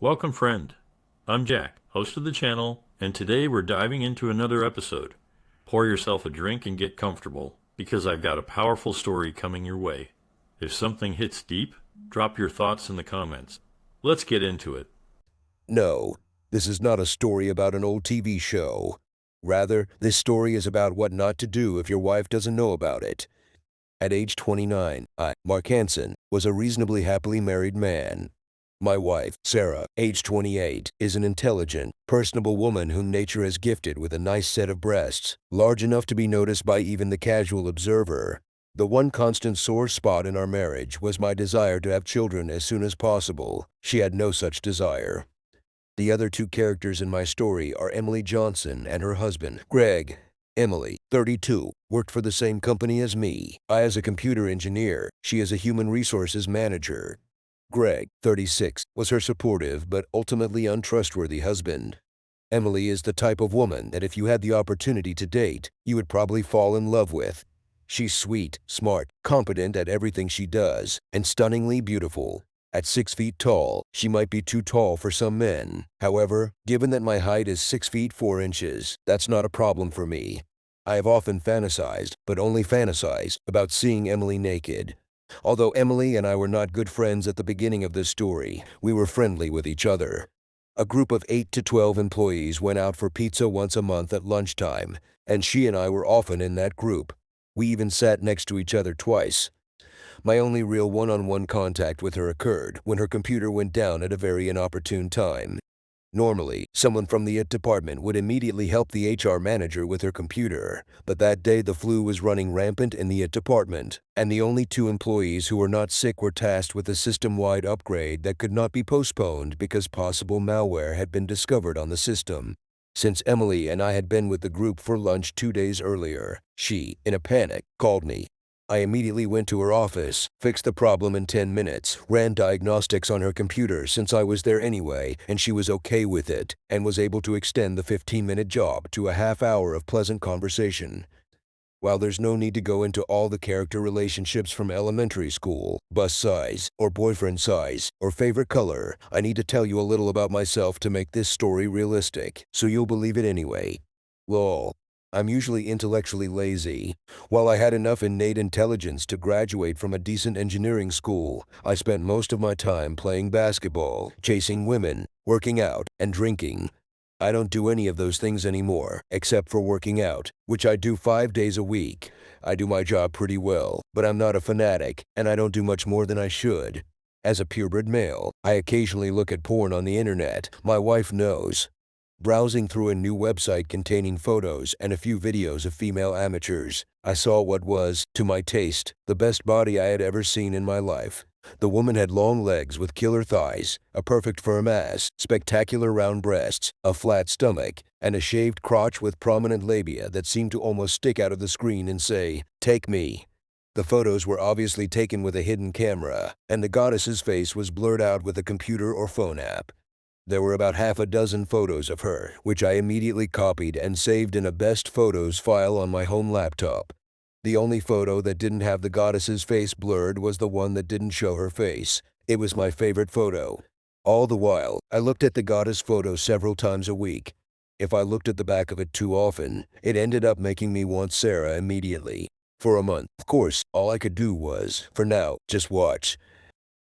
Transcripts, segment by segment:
Welcome, friend. I'm Jack, host of the channel, and today we're diving into another episode. Pour yourself a drink and get comfortable, because I've got a powerful story coming your way. If something hits deep, drop your thoughts in the comments. Let's get into it. No, this is not a story about an old TV show. Rather, this story is about what not to do if your wife doesn't know about it. At age 29, I, Mark Hansen, was a reasonably happily married man. My wife, Sarah, age 28, is an intelligent, personable woman whom nature has gifted with a nice set of breasts, large enough to be noticed by even the casual observer. The one constant sore spot in our marriage was my desire to have children as soon as possible. She had no such desire. The other two characters in my story are Emily Johnson and her husband, Greg. Emily, 32, worked for the same company as me. I as a computer engineer, she as a human resources manager. Greg, 36, was her supportive but ultimately untrustworthy husband. Emily is the type of woman that if you had the opportunity to date, you would probably fall in love with. She's sweet, smart, competent at everything she does, and stunningly beautiful. At 6 feet tall, she might be too tall for some men. However, given that my height is 6 feet 4 inches, that's not a problem for me. I have often fantasized, but only fantasized, about seeing Emily naked. Although Emily and I were not good friends at the beginning of this story, we were friendly with each other. A group of 8 to 12 employees went out for pizza once a month at lunchtime, and she and I were often in that group. We even sat next to each other twice. My only real one-on-one contact with her occurred when her computer went down at a very inopportune time. Normally, someone from the IT department would immediately help the HR manager with her computer, but that day the flu was running rampant in the IT department, and the only two employees who were not sick were tasked with a system-wide upgrade that could not be postponed because possible malware had been discovered on the system. Since Emily and I had been with the group for lunch 2 days earlier, she, in a panic, called me. I immediately went to her office, fixed the problem in 10 minutes, ran diagnostics on her computer since I was there anyway, and she was okay with it, and was able to extend the 15-minute job to a half hour of pleasant conversation. While there's no need to go into all the character relationships from elementary school, bus size, or boyfriend size, or favorite color, I need to tell you a little about myself to make this story realistic, so you'll believe it anyway. Lol. I'm usually intellectually lazy. While I had enough innate intelligence to graduate from a decent engineering school, I spent most of my time playing basketball, chasing women, working out, and drinking. I don't do any of those things anymore, except for working out, which I do 5 days a week. I do my job pretty well, but I'm not a fanatic, and I don't do much more than I should. As a purebred male, I occasionally look at porn on the internet. My wife knows. Browsing through a new website containing photos and a few videos of female amateurs, I saw what was, to my taste, the best body I had ever seen in my life. The woman had long legs with killer thighs, a perfect firm ass, spectacular round breasts, a flat stomach, and a shaved crotch with prominent labia that seemed to almost stick out of the screen and say, "Take me." The photos were obviously taken with a hidden camera, and the goddess's face was blurred out with a computer or phone app. There were about half a dozen photos of her, which I immediately copied and saved in a best photos file on my home laptop. The only photo that didn't have the goddess's face blurred was the one that didn't show her face. It was my favorite photo. All the while, I looked at the goddess photo several times a week. If I looked at the back of it too often, it ended up making me want Sarah immediately. For a month, of course, all I could do was, for now, just watch.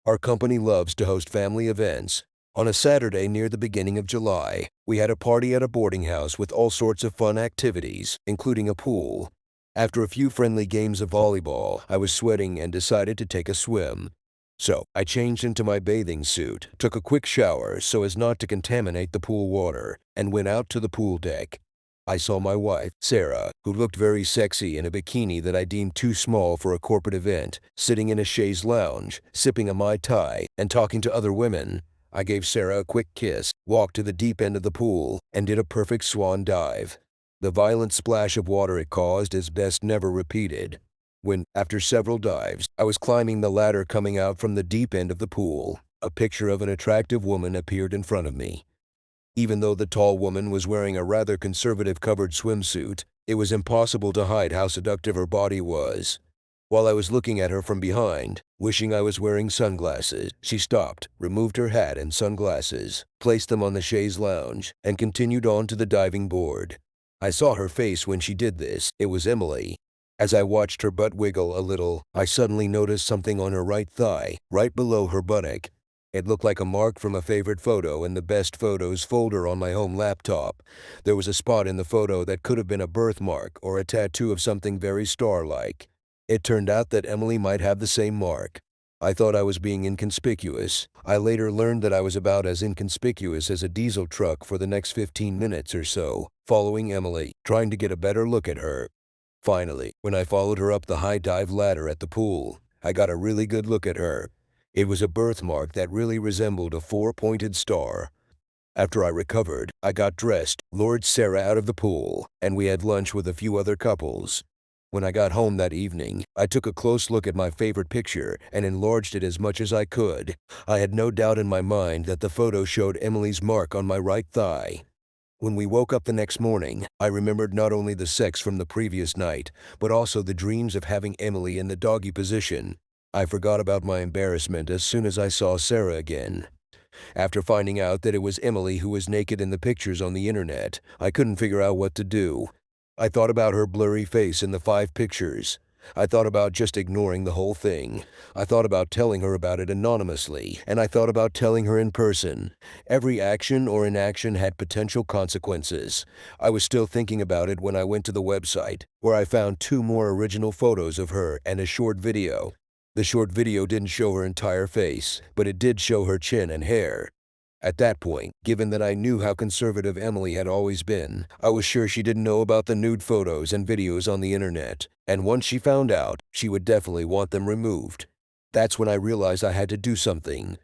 Our company loves to host family events. On a Saturday near the beginning of July, we had a party at a boarding house with all sorts of fun activities, including a pool. After a few friendly games of volleyball, I was sweating and decided to take a swim. So, I changed into my bathing suit, took a quick shower so as not to contaminate the pool water, and went out to the pool deck. I saw my wife, Sarah, who looked very sexy in a bikini that I deemed too small for a corporate event, sitting in a chaise lounge, sipping a Mai Tai, and talking to other women. I gave Sarah a quick kiss, walked to the deep end of the pool, and did a perfect swan dive. The violent splash of water it caused is best never repeated. When, after several dives, I was climbing the ladder coming out from the deep end of the pool, a picture of an attractive woman appeared in front of me. Even though the tall woman was wearing a rather conservative covered swimsuit, it was impossible to hide how seductive her body was. While I was looking at her from behind, wishing I was wearing sunglasses, she stopped, removed her hat and sunglasses, placed them on the chaise lounge, and continued on to the diving board. I saw her face when she did this. It was Emily. As I watched her butt wiggle a little, I suddenly noticed something on her right thigh, right below her buttock. It looked like a mark from a favorite photo in the best photos folder on my home laptop. There was a spot in the photo that could have been a birthmark or a tattoo of something very star-like. It turned out that Emily might have the same mark. I thought I was being inconspicuous. I later learned that I was about as inconspicuous as a diesel truck for the next 15 minutes or so, following Emily, trying to get a better look at her. Finally, when I followed her up the high dive ladder at the pool, I got a really good look at her. It was a birthmark that really resembled a four-pointed star. After I recovered, I got dressed, lured Sarah out of the pool, and we had lunch with a few other couples. When I got home that evening, I took a close look at my favorite picture and enlarged it as much as I could. I had no doubt in my mind that the photo showed Emily's mark on my right thigh. When we woke up the next morning, I remembered not only the sex from the previous night, but also the dreams of having Emily in the doggy position. I forgot about my embarrassment as soon as I saw Sarah again. After finding out that it was Emily who was naked in the pictures on the internet, I couldn't figure out what to do. I thought about her blurry face in the 5 pictures. I thought about just ignoring the whole thing. I thought about telling her about it anonymously, and I thought about telling her in person. Every action or inaction had potential consequences. I was still thinking about it when I went to the website, where I found 2 more original photos of her and a short video. The short video didn't show her entire face, but it did show her chin and hair. At that point, given that I knew how conservative Emily had always been, I was sure she didn't know about the nude photos and videos on the internet, and once she found out, she would definitely want them removed. That's when I realized I had to do something.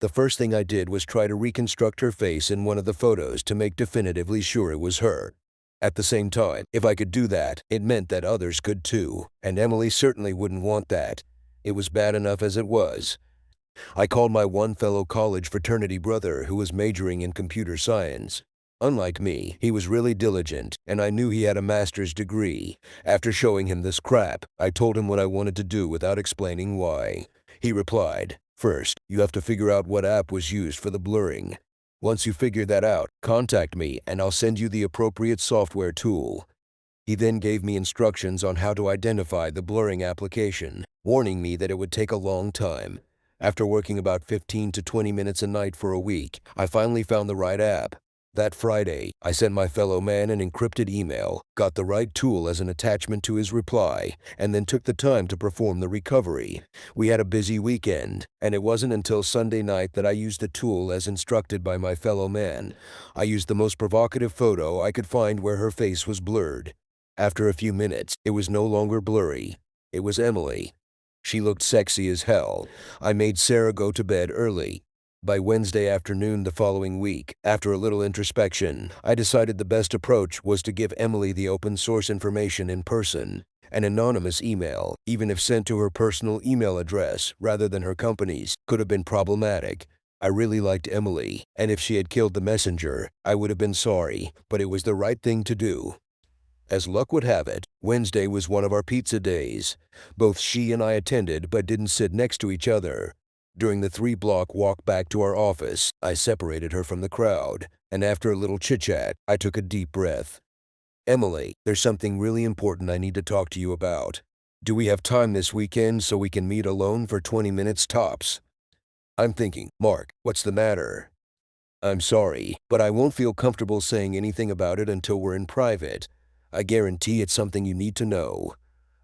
The first thing I did was try to reconstruct her face in one of the photos to make definitively sure it was her. At the same time, if I could do that, it meant that others could too, and Emily certainly wouldn't want that. It was bad enough as it was. I called my one fellow college fraternity brother who was majoring in computer science. Unlike me, he was really diligent, and I knew he had a master's degree. After showing him this crap, I told him what I wanted to do without explaining why. He replied, "First, you have to figure out what app was used for the blurring. Once you figure that out, contact me and I'll send you the appropriate software tool." He then gave me instructions on how to identify the blurring application, warning me that it would take a long time. After working about 15 to 20 minutes a night for a week, I finally found the right app. That Friday, I sent my fellow man an encrypted email, got the right tool as an attachment to his reply, and then took the time to perform the recovery. We had a busy weekend, and it wasn't until Sunday night that I used the tool as instructed by my fellow man. I used the most provocative photo I could find where her face was blurred. After a few minutes, it was no longer blurry. It was Emily. She looked sexy as hell. I made Sarah go to bed early. By Wednesday afternoon the following week, after a little introspection, I decided the best approach was to give Emily the open source information in person. An anonymous email, even if sent to her personal email address rather than her company's, could have been problematic. I really liked Emily, and if she had killed the messenger, I would have been sorry, but it was the right thing to do. As luck would have it, Wednesday was one of our pizza days. Both she and I attended but didn't sit next to each other. During the 3-block walk back to our office, I separated her from the crowd, and after a little chit-chat, I took a deep breath. "Emily, there's something really important I need to talk to you about. Do we have time this weekend so we can meet alone for 20 minutes tops?" I'm thinking, Mark, what's the matter? "I'm sorry, but I won't feel comfortable saying anything about it until we're in private. I guarantee it's something you need to know."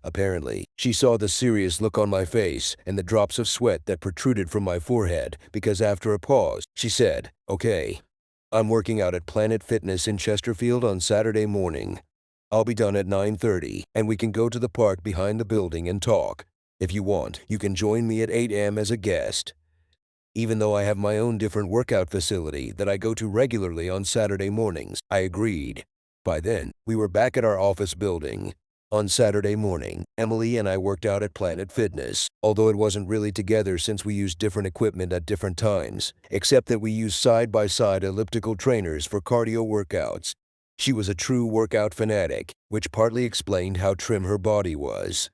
Apparently, she saw the serious look on my face and the drops of sweat that protruded from my forehead because after a pause, she said, "Okay, I'm working out at Planet Fitness in Chesterfield on Saturday morning. I'll be done at 9:30 and we can go to the park behind the building and talk. If you want, you can join me at 8 a.m. as a guest." Even though I have my own different workout facility that I go to regularly on Saturday mornings, I agreed. By then, we were back at our office building. On Saturday morning, Emily and I worked out at Planet Fitness, although it wasn't really together since we used different equipment at different times, except that we used side-by-side elliptical trainers for cardio workouts. She was a true workout fanatic, which partly explained how trim her body was.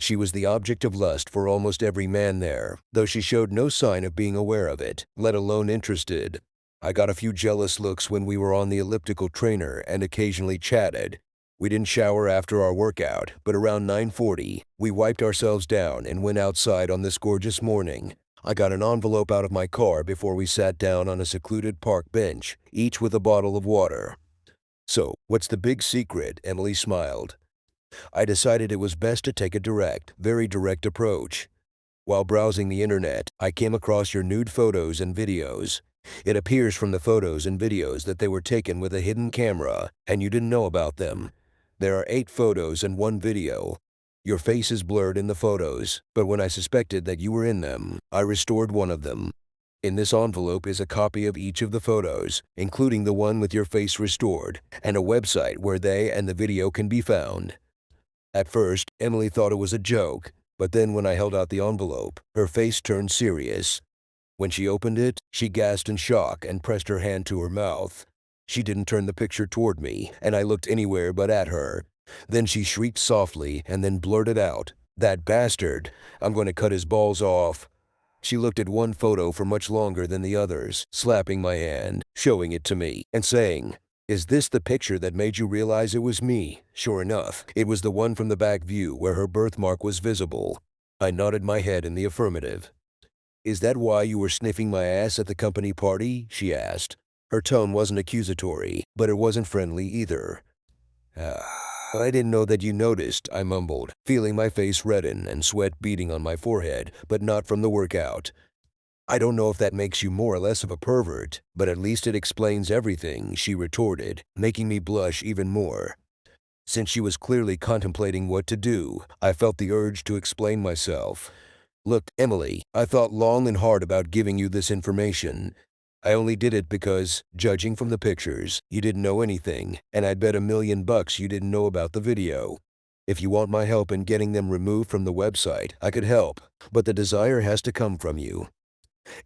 She was the object of lust for almost every man there, though she showed no sign of being aware of it, let alone interested. I got a few jealous looks when we were on the elliptical trainer and occasionally chatted. We didn't shower after our workout, but around 9:40, we wiped ourselves down and went outside on this gorgeous morning. I got an envelope out of my car before we sat down on a secluded park bench, each with a bottle of water. "So, what's the big secret?" Emily smiled. I decided it was best to take a direct, very direct approach. "While browsing the internet, I came across your nude photos and videos. It appears from the photos and videos that they were taken with a hidden camera, and you didn't know about them. There are 8 photos and 1 video. Your face is blurred in the photos, but when I suspected that you were in them, I restored one of them. In this envelope is a copy of each of the photos, including the one with your face restored, and a website where they and the video can be found." At first, Emily thought it was a joke, but then when I held out the envelope, her face turned serious. When she opened it, she gasped in shock and pressed her hand to her mouth. She didn't turn the picture toward me, and I looked anywhere but at her. Then she shrieked softly and then blurted out, "That bastard! I'm going to cut his balls off." She looked at one photo for much longer than the others, slapping my hand, showing it to me, and saying, "Is this the picture that made you realize it was me?" Sure enough, it was the one from the back view where her birthmark was visible. I nodded my head in the affirmative. "Is that why you were sniffing my ass at the company party?" she asked. Her tone wasn't accusatory, but it wasn't friendly either. I didn't know that you noticed," I mumbled, feeling my face redden and sweat beading on my forehead, but not from the workout. "I don't know if that makes you more or less of a pervert, but at least it explains everything," she retorted, making me blush even more. Since she was clearly contemplating what to do, I felt the urge to explain myself. "Look, Emily, I thought long and hard about giving you this information. I only did it because, judging from the pictures, you didn't know anything, and I'd bet $1,000,000 you didn't know about the video. If you want my help in getting them removed from the website, I could help, but the desire has to come from you."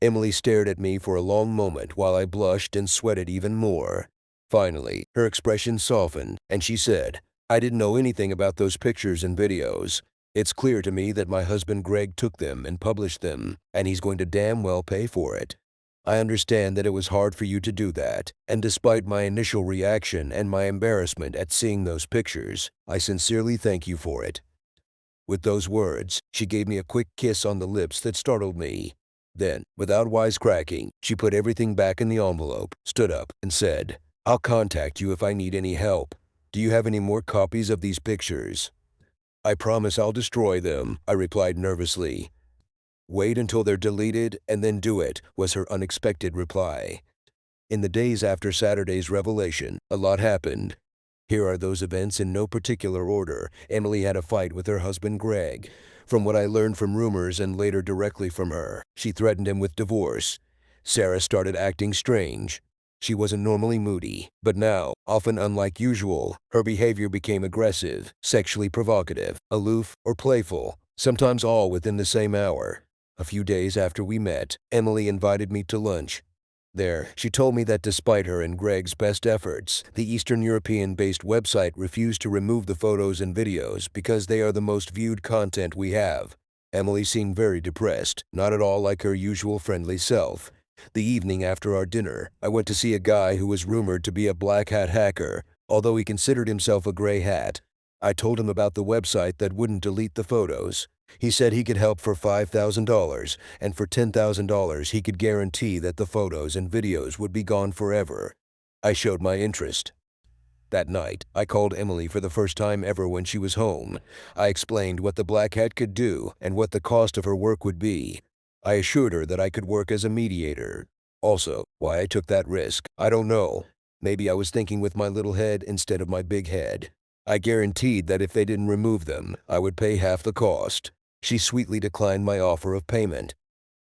Emily stared at me for a long moment while I blushed and sweated even more. Finally, her expression softened, and she said, "I didn't know anything about those pictures and videos. It's clear to me that my husband Greg took them and published them, and he's going to damn well pay for it. I understand that it was hard for you to do that, and despite my initial reaction and my embarrassment at seeing those pictures, I sincerely thank you for it." With those words, she gave me a quick kiss on the lips that startled me. Then, without wisecracking, she put everything back in the envelope, stood up, and said, "I'll contact you if I need any help. Do you have any more copies of these pictures?" "I promise I'll destroy them," I replied nervously. "Wait until they're deleted and then do it," was her unexpected reply. In the days after Saturday's revelation, a lot happened. Here are those events in no particular order. Emily had a fight with her husband Greg. From what I learned from rumors and later directly from her, she threatened him with divorce. Sarah started acting strange. She wasn't normally moody, but now, often unlike usual, her behavior became aggressive, sexually provocative, aloof, or playful, sometimes all within the same hour. A few days after we met, Emily invited me to lunch. There, she told me that despite her and Greg's best efforts, the Eastern European-based website refused to remove the photos and videos because they are the most viewed content we have. Emily seemed very depressed, not at all like her usual friendly self. The evening after our dinner, I went to see a guy who was rumored to be a black hat hacker, although he considered himself a gray hat. I told him about the website that wouldn't delete the photos. He said he could help for $5,000, and for $10,000 he could guarantee that the photos and videos would be gone forever. I showed my interest. That night, I called Emily for the first time ever when she was home. I explained what the black hat could do and what the cost of her work would be. I assured her that I could work as a mediator. Also, why I took that risk, I don't know. Maybe I was thinking with my little head instead of my big head. I guaranteed that if they didn't remove them, I would pay half the cost. She sweetly declined my offer of payment.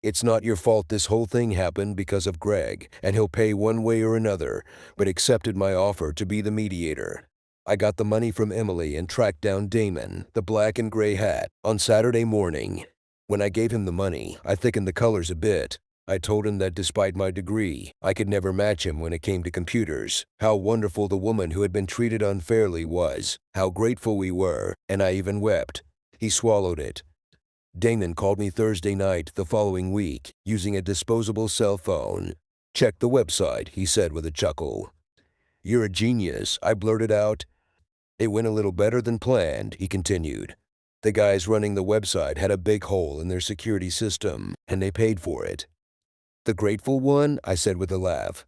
"It's not your fault this whole thing happened because of Greg, and he'll pay one way or another," but accepted my offer to be the mediator. I got the money from Emily and tracked down Damon, the black and gray hat, on Saturday morning. When I gave him the money, I thickened the colors a bit. I told him that despite my degree, I could never match him when it came to computers, how wonderful the woman who had been treated unfairly was, how grateful we were, and I even wept. He swallowed it. Damon called me Thursday night the following week using a disposable cell phone. "Check the website," he said with a chuckle. "You're a genius," I blurted out. "It went a little better than planned," he continued. "The guys running the website had a big hole in their security system, and they paid for it." "The grateful one?" I said with a laugh.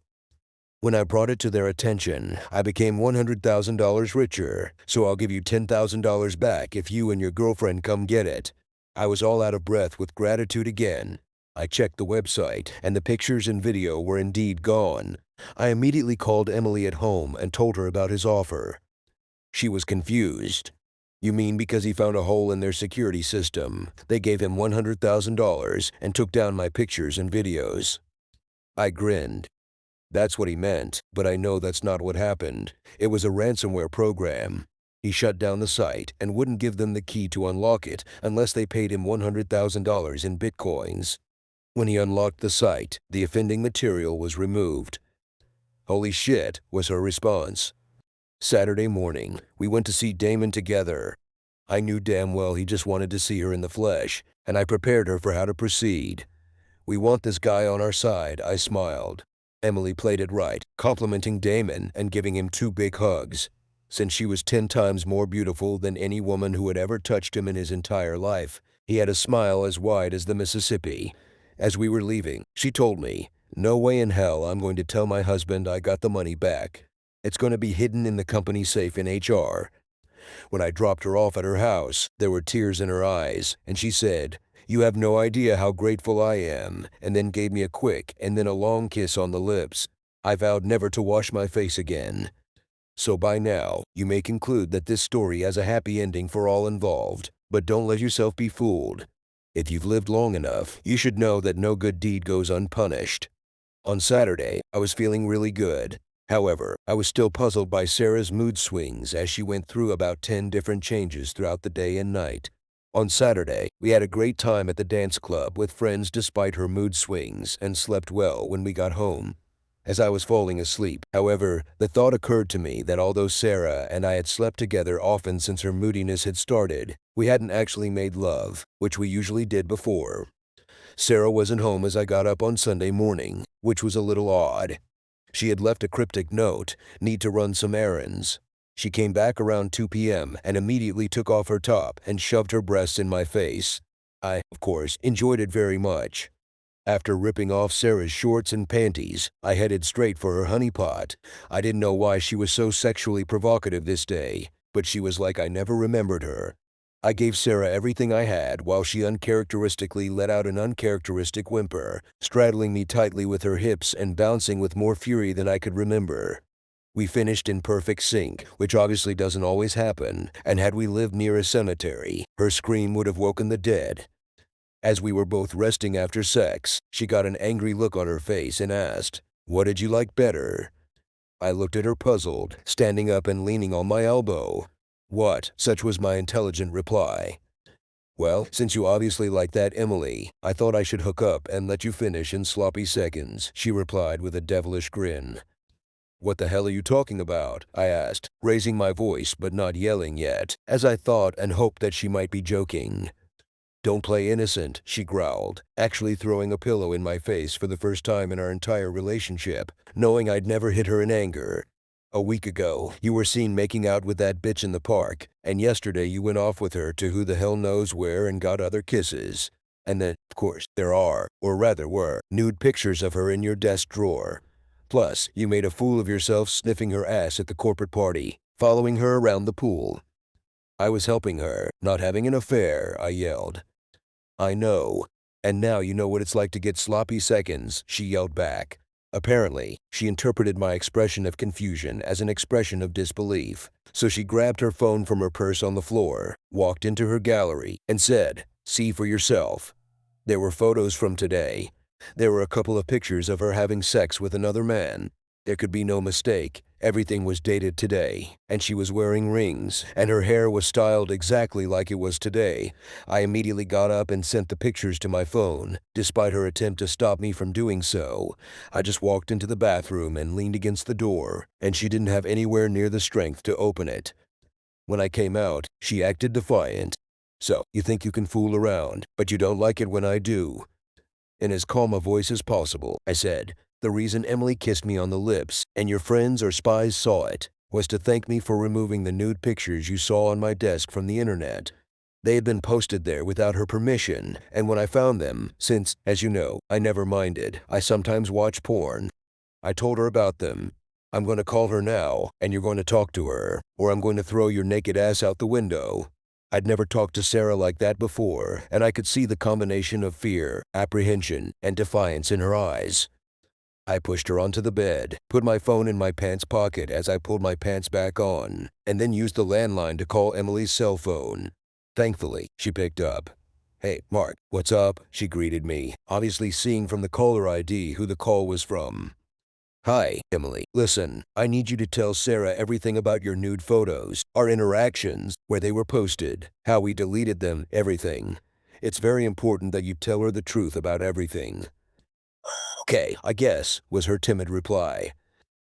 "When I brought it to their attention, I became $100,000 richer, so I'll give you $10,000 back if you and your girlfriend come get it." I was all out of breath with gratitude again. I checked the website, and the pictures and video were indeed gone. I immediately called Emily at home and told her about his offer. She was confused. "You mean because he found a hole in their security system, they gave him $100,000 and took down my pictures and videos?" I grinned. "That's what he meant, but I know that's not what happened. It was a ransomware program. He shut down the site and wouldn't give them the key to unlock it unless they paid him $100,000 in bitcoins. When he unlocked the site, the offending material was removed." "Holy shit," was her response. Saturday morning, we went to see Damon together. I knew damn well he just wanted to see her in the flesh, and I prepared her for how to proceed. "We want this guy on our side," I smiled. Emily played it right, complimenting Damon and giving him 2 big hugs. Since she was 10 times more beautiful than any woman who had ever touched him in his entire life, he had a smile as wide as the Mississippi. As we were leaving, she told me, "No way in hell I'm going to tell my husband I got the money back. It's going to be hidden in the company safe in HR." When I dropped her off at her house, there were tears in her eyes, and she said, "You have no idea how grateful I am," and then gave me a quick and then a long kiss on the lips. I vowed never to wash my face again. So by now, you may conclude that this story has a happy ending for all involved, but don't let yourself be fooled. If you've lived long enough, you should know that no good deed goes unpunished. On Saturday, I was feeling really good. However, I was still puzzled by Sarah's mood swings as she went through about 10 different changes throughout the day and night. On Saturday, we had a great time at the dance club with friends despite her mood swings and slept well when we got home. As I was falling asleep, however, the thought occurred to me that although Sarah and I had slept together often since her moodiness had started, we hadn't actually made love, which we usually did before. Sarah wasn't home as I got up on Sunday morning, which was a little odd. She had left a cryptic note, "Need to run some errands." She came back around 2 p.m. and immediately took off her top and shoved her breasts in my face. I, of course, enjoyed it very much. After ripping off Sarah's shorts and panties, I headed straight for her honeypot. I didn't know why she was so sexually provocative this day, but she was like I never remembered her. I gave Sarah everything I had while she uncharacteristically let out an uncharacteristic whimper, straddling me tightly with her hips and bouncing with more fury than I could remember. We finished in perfect sync, which obviously doesn't always happen, and had we lived near a cemetery, her scream would have woken the dead. As we were both resting after sex, she got an angry look on her face and asked, "What did you like better?" I looked at her puzzled, standing up and leaning on my elbow. "What?" Such was my intelligent reply. "Well, since you obviously like that Emily, I thought I should hook up and let you finish in sloppy seconds," she replied with a devilish grin. "What the hell are you talking about?" I asked, raising my voice but not yelling yet, as I thought and hoped that she might be joking. "Don't play innocent," she growled, actually throwing a pillow in my face for the first time in our entire relationship, knowing I'd never hit her in anger. "A week ago, you were seen making out with that bitch in the park, and yesterday you went off with her to who the hell knows where and got other kisses. And then, of course, there are, or rather were, nude pictures of her in your desk drawer. Plus, you made a fool of yourself sniffing her ass at the corporate party, following her around the pool." "I was helping her, not having an affair," I yelled. "I know. And now you know what it's like to get sloppy seconds," she yelled back. Apparently, she interpreted my expression of confusion as an expression of disbelief. So she grabbed her phone from her purse on the floor, walked into her gallery, and said, "See for yourself." There were photos from today. There were a couple of pictures of her having sex with another man. There could be no mistake. Everything was dated today, and she was wearing rings, and her hair was styled exactly like it was today. I immediately got up and sent the pictures to my phone, despite her attempt to stop me from doing so. I just walked into the bathroom and leaned against the door, and she didn't have anywhere near the strength to open it. When I came out, she acted defiant. So, you think you can fool around, but you don't like it when I do. In as calm a voice as possible, I said, the reason Emily kissed me on the lips, and your friends or spies saw it, was to thank me for removing the nude pictures you saw on my desk from the internet. They had been posted there without her permission, and when I found them, since, as you know, I never minded, I sometimes watch porn, I told her about them. I'm going to call her now, and you're going to talk to her, or I'm going to throw your naked ass out the window. I'd never talked to Sarah like that before, and I could see the combination of fear, apprehension, and defiance in her eyes. I pushed her onto the bed, put my phone in my pants pocket as I pulled my pants back on, and then used the landline to call Emily's cell phone. Thankfully, she picked up. Hey, Mark, what's up? She greeted me, obviously seeing from the caller ID who the call was from. Hi, Emily. Listen, I need you to tell Sarah everything about your nude photos, our interactions, where they were posted, how we deleted them, everything. It's very important that you tell her the truth about everything. Okay, I guess, was her timid reply.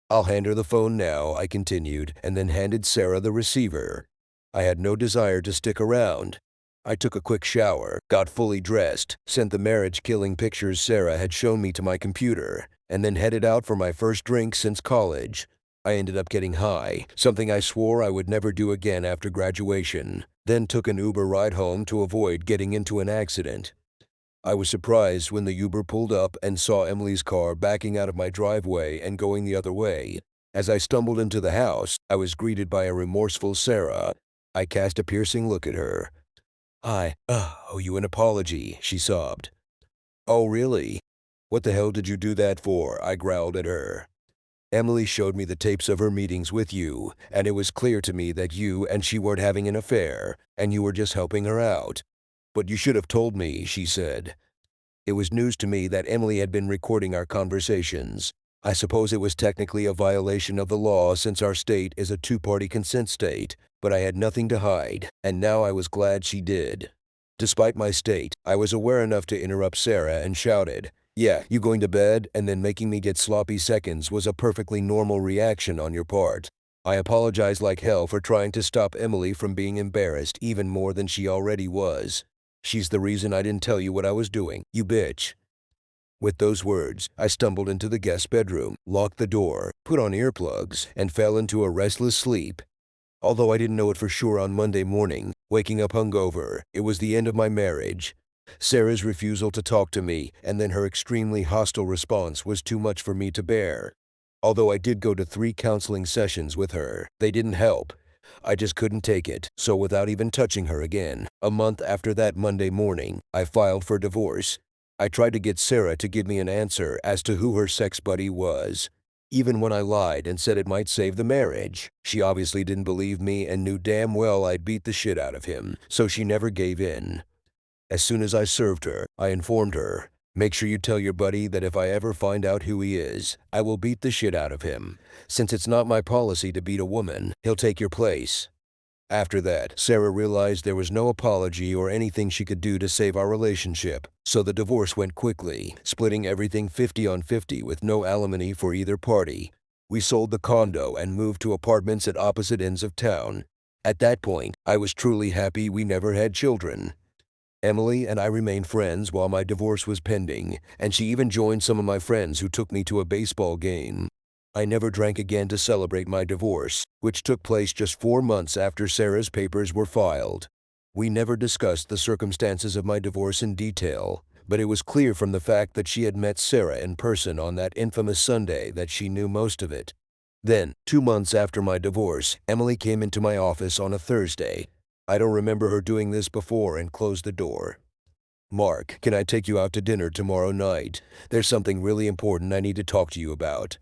I'll hand her the phone now, I continued, and then handed Sarah the receiver. I had no desire to stick around. I took a quick shower, got fully dressed, sent the marriage-killing pictures Sarah had shown me to my computer, and then headed out for my first drink since college. I ended up getting high, something I swore I would never do again after graduation, then took an Uber ride home to avoid getting into an accident. I was surprised when the Uber pulled up and saw Emily's car backing out of my driveway and going the other way. As I stumbled into the house, I was greeted by a remorseful Sarah. I cast a piercing look at her. I owe you an apology, she sobbed. Oh, really? What the hell did you do that for? I growled at her. Emily showed me the tapes of her meetings with you, and it was clear to me that you and she weren't having an affair, and you were just helping her out. But you should have told me, she said. It was news to me that Emily had been recording our conversations. I suppose it was technically a violation of the law since our state is a two-party consent state, but I had nothing to hide, and now I was glad she did. Despite my state, I was aware enough to interrupt Sarah and shouted, yeah, you going to bed and then making me get sloppy seconds was a perfectly normal reaction on your part. I apologize like hell for trying to stop Emily from being embarrassed even more than she already was. She's the reason I didn't tell you what I was doing, you bitch. With those words, I stumbled into the guest bedroom, locked the door, put on earplugs, and fell into a restless sleep. Although I didn't know it for sure on Monday morning, waking up hungover, it was the end of my marriage. Sarah's refusal to talk to me and then her extremely hostile response was too much for me to bear. Although I did go to 3 counseling sessions with her, they didn't help. I just couldn't take it, so without even touching her again, a month after that Monday morning, I filed for divorce. I tried to get Sarah to give me an answer as to who her sex buddy was. Even when I lied and said it might save the marriage, she obviously didn't believe me and knew damn well I'd beat the shit out of him, so she never gave in. As soon as I served her, I informed her, make sure you tell your buddy that if I ever find out who he is, I will beat the shit out of him. Since it's not my policy to beat a woman, he'll take your place. After that, Sarah realized there was no apology or anything she could do to save our relationship, so the divorce went quickly, splitting everything 50 on 50 with no alimony for either party. We sold the condo and moved to apartments at opposite ends of town. At that point, I was truly happy we never had children. Emily and I remained friends while my divorce was pending, and she even joined some of my friends who took me to a baseball game. I never drank again to celebrate my divorce, which took place just 4 months after Sarah's papers were filed. We never discussed the circumstances of my divorce in detail, but it was clear from the fact that she had met Sarah in person on that infamous Sunday that she knew most of it. Then, 2 months after my divorce, Emily came into my office on a Thursday. I don't remember her doing this before and closed the door. Mark, can I take you out to dinner tomorrow night? There's something really important I need to talk to you about.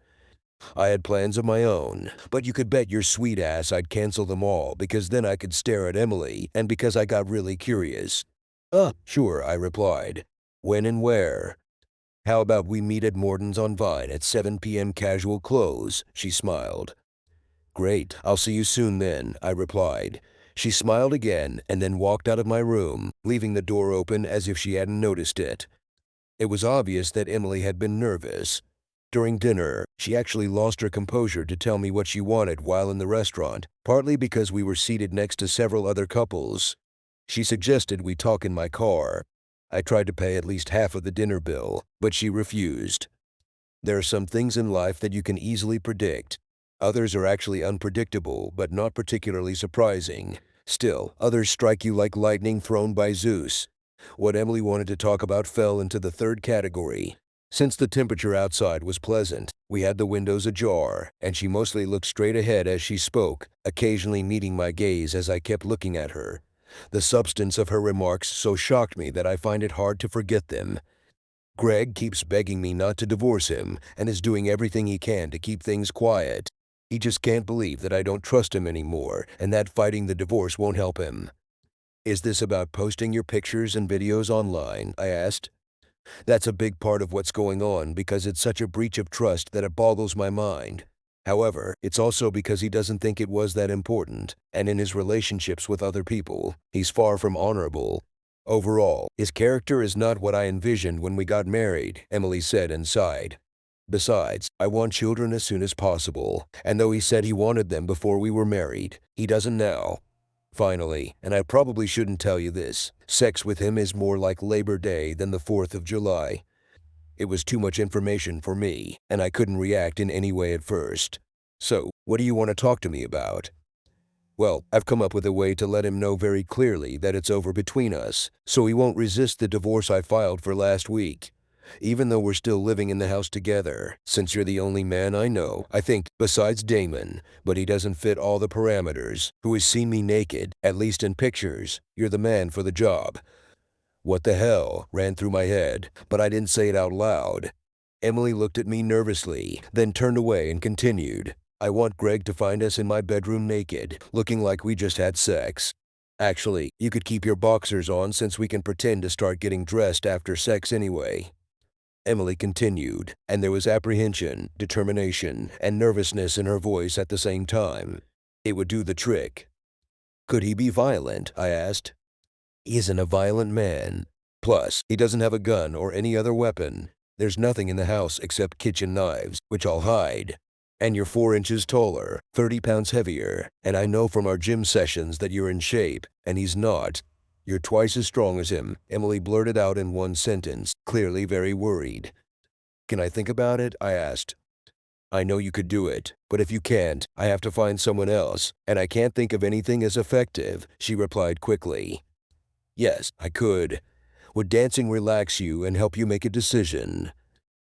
I had plans of my own, but you could bet your sweet ass I'd cancel them all because then I could stare at Emily and because I got really curious. Sure, I replied. When and where? How about we meet at Morton's on Vine at 7 p.m. casual close, she smiled. Great, I'll see you soon then, I replied. She smiled again and then walked out of my room, leaving the door open as if she hadn't noticed it. It was obvious that Emily had been nervous. During dinner, she actually lost her composure to tell me what she wanted while in the restaurant, partly because we were seated next to several other couples. She suggested we talk in my car. I tried to pay at least half of the dinner bill, but she refused. There are some things in life that you can easily predict. Others are actually unpredictable, but not particularly surprising. Still, others strike you like lightning thrown by Zeus. What Emily wanted to talk about fell into the third category. Since the temperature outside was pleasant, we had the windows ajar, and she mostly looked straight ahead as she spoke, occasionally meeting my gaze as I kept looking at her. The substance of her remarks so shocked me that I find it hard to forget them. Greg keeps begging me not to divorce him and is doing everything he can to keep things quiet. He just can't believe that I don't trust him anymore and that fighting the divorce won't help him. Is this about posting your pictures and videos online? I asked. That's a big part of what's going on because it's such a breach of trust that it boggles my mind. However, it's also because he doesn't think it was that important, and in his relationships with other people, he's far from honorable. Overall, his character is not what I envisioned when we got married, Emily said and sighed. Besides, I want children as soon as possible, and though he said he wanted them before we were married, he doesn't now. Finally, and I probably shouldn't tell you this, sex with him is more like Labor Day than the 4th of July. It was too much information for me, and I couldn't react in any way at first. So, what do you want to talk to me about? Well, I've come up with a way to let him know very clearly that it's over between us, so he won't resist the divorce I filed for last week. Even though we're still living in the house together, since you're the only man I know, I think, besides Damon, but he doesn't fit all the parameters, who has seen me naked, at least in pictures, you're the man for the job. What the hell ran through my head, but I didn't say it out loud. Emily looked at me nervously, then turned away and continued. I want Greg to find us in my bedroom naked, looking like we just had sex. Actually, you could keep your boxers on since we can pretend to start getting dressed after sex anyway. Emily continued, and there was apprehension, determination, and nervousness in her voice at the same time. It would do the trick. Could he be violent? I asked. He isn't a violent man. Plus, he doesn't have a gun or any other weapon. There's nothing in the house except kitchen knives, which I'll hide. And you're 4 inches taller, 30 pounds heavier, and I know from our gym sessions that you're in shape, and he's not. You're twice as strong as him, Emily blurted out in one sentence, clearly very worried. Can I think about it? I asked. I know you could do it, but if you can't, I have to find someone else, and I can't think of anything as effective, she replied quickly. Yes, I could. Would dancing relax you and help you make a decision?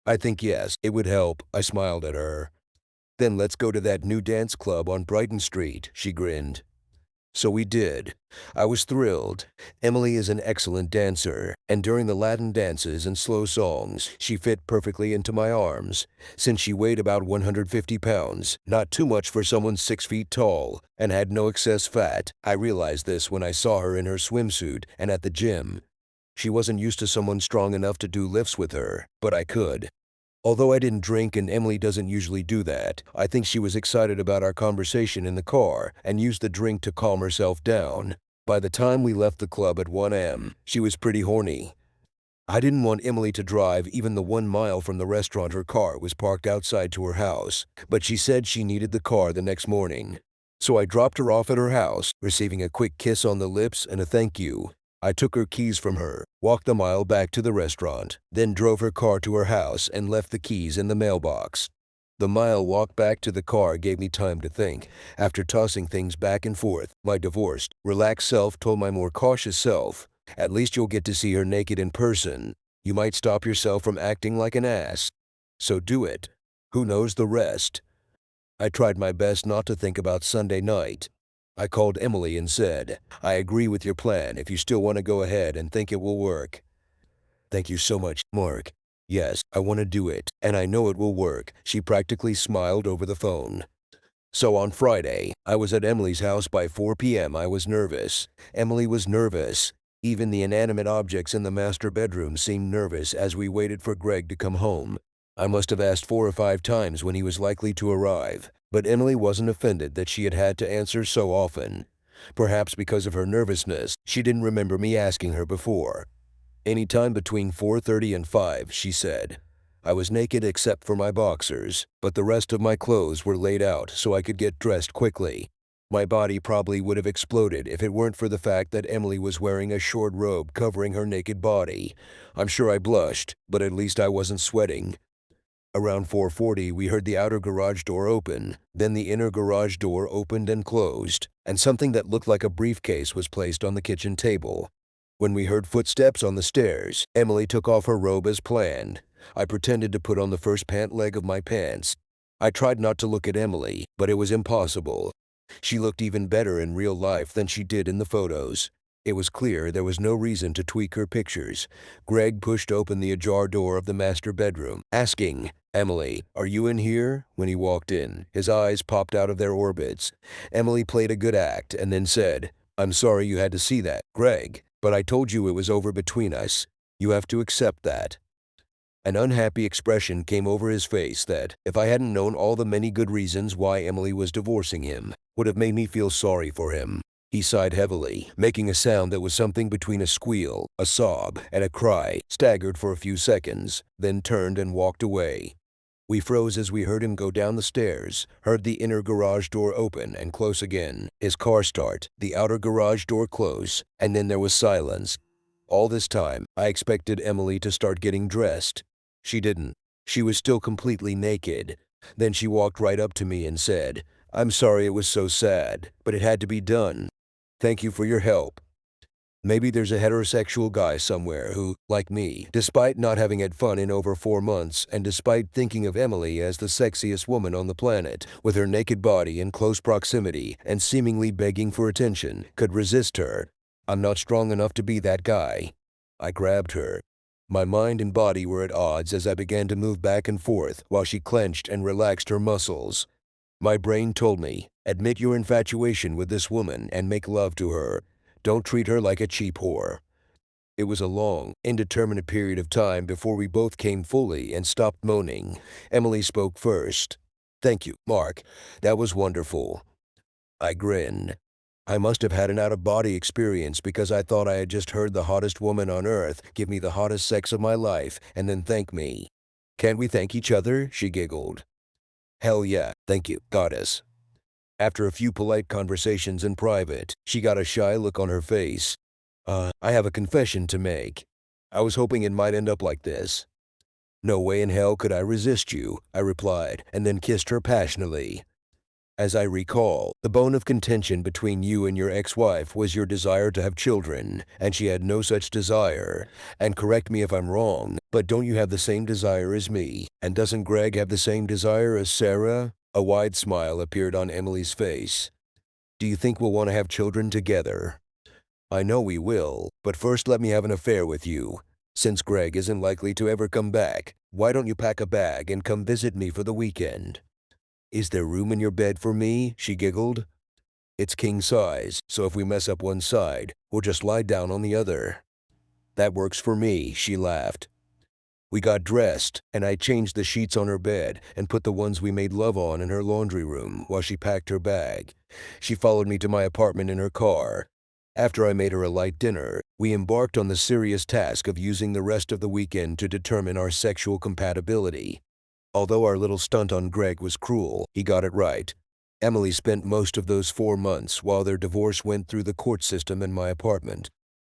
I think yes, it would help, I smiled at her. Then let's go to that new dance club on Brighton Street, she grinned. So we did. I was thrilled. Emily is an excellent dancer, and during the Latin dances and slow songs, she fit perfectly into my arms. Since she weighed about 150 pounds, not too much for someone 6 feet tall, and had no excess fat, I realized this when I saw her in her swimsuit and at the gym. She wasn't used to someone strong enough to do lifts with her, but I could. Although I didn't drink and Emily doesn't usually do that, I think she was excited about our conversation in the car and used the drink to calm herself down. By the time we left the club at 1 a.m., she was pretty horny. I didn't want Emily to drive even the 1 mile from the restaurant her car was parked outside to her house, but she said she needed the car the next morning. So I dropped her off at her house, receiving a quick kiss on the lips and a thank you. I took her keys from her, walked the mile back to the restaurant, then drove her car to her house and left the keys in the mailbox. The mile walk back to the car gave me time to think. After tossing things back and forth, my divorced, relaxed self told my more cautious self, at least you'll get to see her naked in person. You might stop yourself from acting like an ass. So do it. Who knows the rest? I tried my best not to think about Sunday night. I called Emily and said, I agree with your plan if you still want to go ahead and think it will work. Thank you so much, Mark. Yes, I want to do it, and I know it will work, she practically smiled over the phone. So on Friday, I was at Emily's house by 4 p.m. I was nervous. Emily was nervous. Even the inanimate objects in the master bedroom seemed nervous as we waited for Greg to come home. I must have asked 4 or 5 times when he was likely to arrive, but Emily wasn't offended that she had had to answer so often. Perhaps because of her nervousness, she didn't remember me asking her before. Any time between 4:30 and 5, she said. I was naked except for my boxers, but the rest of my clothes were laid out so I could get dressed quickly. My body probably would have exploded if it weren't for the fact that Emily was wearing a short robe covering her naked body. I'm sure I blushed, but at least I wasn't sweating. Around 4:40, we heard the outer garage door open. Then the inner garage door opened and closed, and something that looked like a briefcase was placed on the kitchen table. When we heard footsteps on the stairs, Emily took off her robe as planned. I pretended to put on the first pant leg of my pants. I tried not to look at Emily, but it was impossible. She looked even better in real life than she did in the photos. It was clear there was no reason to tweak her pictures. Greg pushed open the ajar door of the master bedroom, asking, "Emily, are you in here?" When he walked in, his eyes popped out of their orbits. Emily played a good act and then said, "I'm sorry you had to see that, Greg, but I told you it was over between us. You have to accept that." An unhappy expression came over his face that, if I hadn't known all the many good reasons why Emily was divorcing him, would have made me feel sorry for him. He sighed heavily, making a sound that was something between a squeal, a sob, and a cry, staggered for a few seconds, then turned and walked away. We froze as we heard him go down the stairs, heard the inner garage door open and close again, his car start, the outer garage door close, and then there was silence. All this time, I expected Emily to start getting dressed. She didn't. She was still completely naked. Then she walked right up to me and said, "I'm sorry it was so sad, but it had to be done. Thank you for your help." Maybe there's a heterosexual guy somewhere who, like me, despite not having had fun in over 4 months and despite thinking of Emily as the sexiest woman on the planet, with her naked body in close proximity and seemingly begging for attention, could resist her. I'm not strong enough to be that guy. I grabbed her. My mind and body were at odds as I began to move back and forth while she clenched and relaxed her muscles. My brain told me, admit your infatuation with this woman and make love to her. Don't treat her like a cheap whore. It was a long, indeterminate period of time before we both came fully and stopped moaning. Emily spoke first. "Thank you, Mark. That was wonderful." I grinned. I must have had an out-of-body experience because I thought I had just heard the hottest woman on earth give me the hottest sex of my life and then thank me. "Can't we thank each other?" she giggled. "Hell yeah, thank you, goddess." After a few polite conversations in private, she got a shy look on her face. I have a confession to make. I was hoping it might end up like this." "No way in hell could I resist you," I replied, and then kissed her passionately. "As I recall, the bone of contention between you and your ex-wife was your desire to have children, and she had no such desire. And correct me if I'm wrong, but don't you have the same desire as me? And doesn't Greg have the same desire as Sarah?" A wide smile appeared on Emily's face. "Do you think we'll want to have children together?" "I know we will, but first let me have an affair with you. Since Greg isn't likely to ever come back, why don't you pack a bag and come visit me for the weekend?" "Is there room in your bed for me?" she giggled. "It's king size, so if we mess up one side, we'll just lie down on the other." "That works for me," she laughed. We got dressed, and I changed the sheets on her bed and put the ones we made love on in her laundry room while she packed her bag. She followed me to my apartment in her car. After I made her a light dinner, we embarked on the serious task of using the rest of the weekend to determine our sexual compatibility. Although our little stunt on Greg was cruel, he got it right. Emily spent most of those 4 months while their divorce went through the court system in my apartment.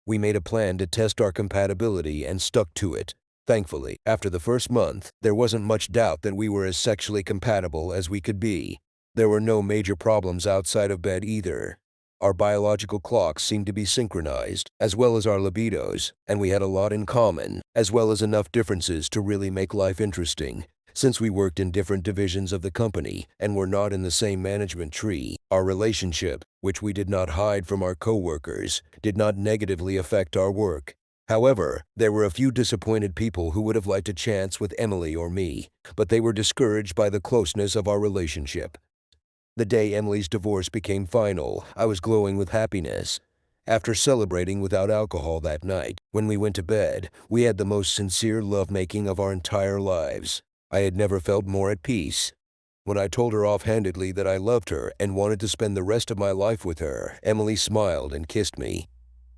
We made a plan to test our compatibility and stuck to it. Thankfully, after the first month, there wasn't much doubt that we were as sexually compatible as we could be. There were no major problems outside of bed either. Our biological clocks seemed to be synchronized, as well as our libidos, and we had a lot in common, as well as enough differences to really make life interesting. Since we worked in different divisions of the company and were not in the same management tree, our relationship, which we did not hide from our coworkers, did not negatively affect our work. However, there were a few disappointed people who would have liked a chance with Emily or me, but they were discouraged by the closeness of our relationship. The day Emily's divorce became final, I was glowing with happiness. After celebrating without alcohol that night, when we went to bed, we had the most sincere lovemaking of our entire lives. I had never felt more at peace. When I told her offhandedly that I loved her and wanted to spend the rest of my life with her, Emily smiled and kissed me.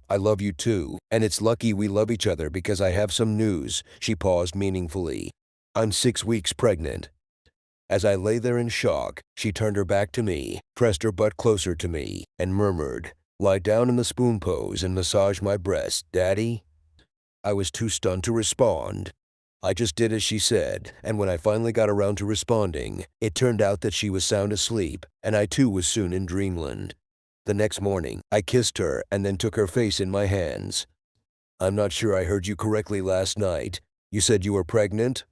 "I love you too, and it's lucky we love each other because I have some news." She paused meaningfully. "I'm 6 weeks pregnant." As I lay there in shock, she turned her back to me, pressed her butt closer to me, and murmured, "Lie down in the spoon pose and massage my breast, Daddy." I was too stunned to respond. I just did as she said, and when I finally got around to responding, it turned out that she was sound asleep, and I too was soon in dreamland. The next morning, I kissed her and then took her face in my hands. "I'm not sure I heard you correctly last night. You said you were pregnant?"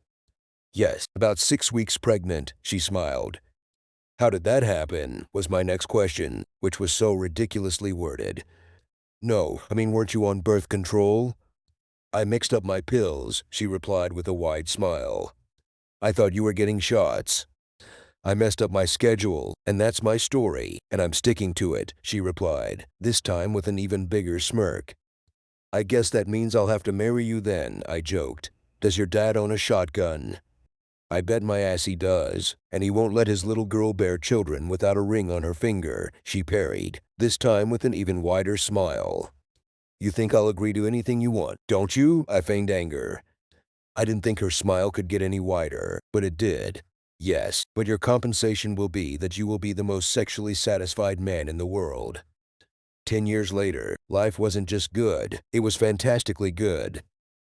"Yes, about 6 weeks pregnant," she smiled. "How did that happen?" was my next question, which was so ridiculously worded. "No, I mean, weren't you on birth control?" "I mixed up my pills," she replied with a wide smile. "I thought you were getting shots." "I messed up my schedule, and that's my story, and I'm sticking to it," she replied, this time with an even bigger smirk. "I guess that means I'll have to marry you then," I joked. "Does your dad own a shotgun?" "I bet my ass he does, and he won't let his little girl bear children without a ring on her finger," she parried, this time with an even wider smile. "You think I'll agree to anything you want, don't you?" I feigned anger. I didn't think her smile could get any wider, but it did. "Yes, but your compensation will be that you will be the most sexually satisfied man in the world." 10 years later, life wasn't just good, it was fantastically good.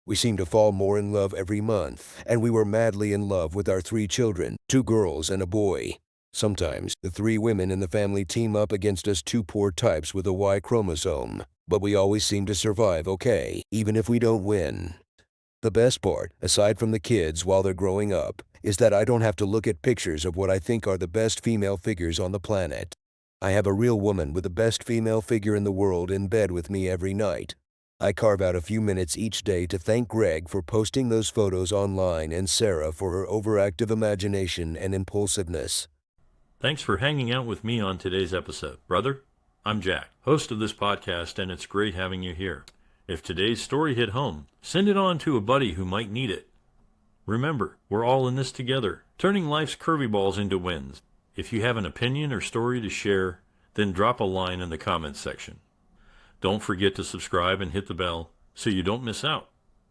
We seemed to fall more in love every month, and we were madly in love with our 3 children, 2 girls and a boy. Sometimes, the 3 women in the family team up against us 2 poor types with a Y chromosome, but we always seem to survive okay, even if we don't win. The best part, aside from the kids while they're growing up, is that I don't have to look at pictures of what I think are the best female figures on the planet. I have a real woman with the best female figure in the world in bed with me every night. I carve out a few minutes each day to thank Greg for posting those photos online and Sarah for her overactive imagination and impulsiveness. Thanks for hanging out with me on today's episode, brother. I'm Jack, host of this podcast, and it's great having you here. If today's story hit home, send it on to a buddy who might need it. Remember, we're all in this together, turning life's curvy balls into wins. If you have an opinion or story to share, then drop a line in the comments section. Don't forget to subscribe and hit the bell so you don't miss out.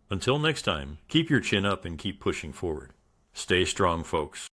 Until next time, keep your chin up and keep pushing forward. Stay strong, folks.